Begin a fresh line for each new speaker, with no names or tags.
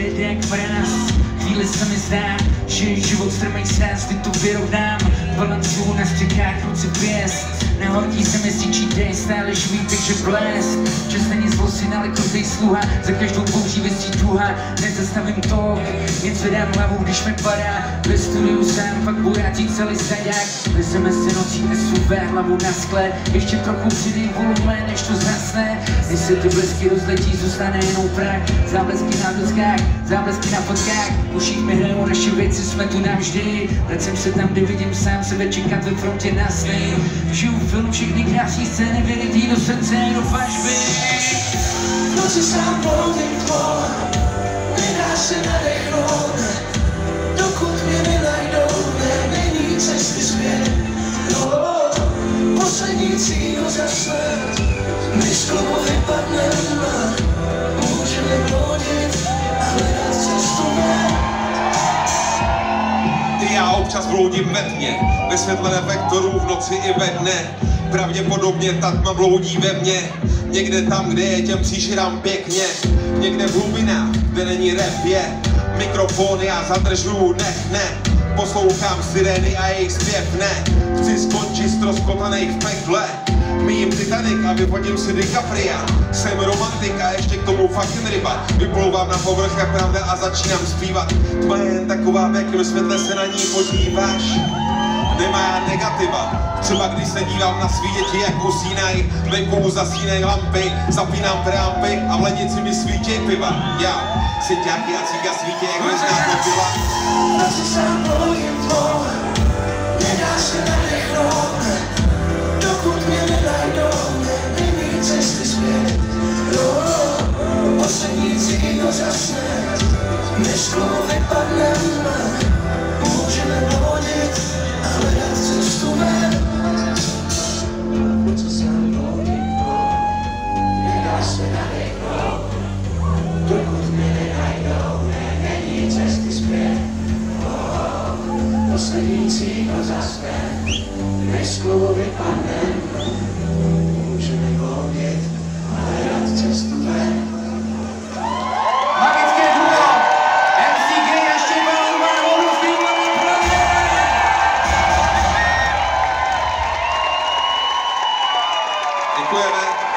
jede jak mráz. Chvíli se mi zdá, že je život strmej sráz, kdy to vyrovnám. Balancuju na střechách, ruce pěst. Nehorký se mi zničí dej, stále živý, takže blesk. Čas není zlosin, ale krutej sluha, za každou bouří vysí tuha. Nezastavím tok, něco dám hlavu, když mi padá. Ve studiu sám, pak bojátí celý zaják. Vezeme se nocí SUV, hlavu na skle. Ještě trochu přidej volumen, než to zhasne. Než se ty blesky rozletí, zůstane jenom prach. Záblesky na doskách, záblesky na fotkách. Uších mi hrajou naše věci, jsme tu navždy. Vracím se tam, kde vidím sám sebe čekat ve frontě na sny. Žiju film, všechny krásný scény, vědětý do srdce, do fažby.
V noci sám volným tvor, nedá se nadechnout, dokud mě nenajdou, není cesty zpět. Poslední cíl zaslet, my z klubu vypadneme, můžeme bludit a hledat cestu ven.
Já občas bloudím ve tmě, ve světle reflektorů v noci i ve dne. Pravděpodobně tma bloudí ve mně, někde tam, kde je těm příšerám pěkně. Někde v hlubinách, kde není rap, je mikrofon, já zadržuju, ne. Poslouchám sirény a jejich zpěv, ne. Chci skončit ztroskotanej v pekle. Mím Titanic a vyfotím si DiCapria. Jsem romantika, ještě k tomu fucking ryba. Vyplouvám na povrch jak pravda a začínám zpívat. Tma je jen taková, v jakém světle se na ní podíváš. Nemá negativa. Třeba když se dívám na svý děti, jak usínaj, venku zasínej lampy, zapínám preampy a v lednici mi svítěj piva. Já, synťáky a cíka svítě, jak vezná kopila.
Noci sám volným tvor, nedá se nadechnout, dokud mě nenajdou, není cesty zpět. Poslední cíl zasne, my z klubu vypadneme, můžeme bludit a hledat cestu ven. Noci sám volným tvor, nedá se nadechnout, dokud mě nenajdou, není cesty zpět. Poslední cíl zasne, my z klubu vypadneme, můžeme bludit a hledat cestu ven.
Magické duo, MCG a Štěpán Urban, obrovský umělý
Děkujeme.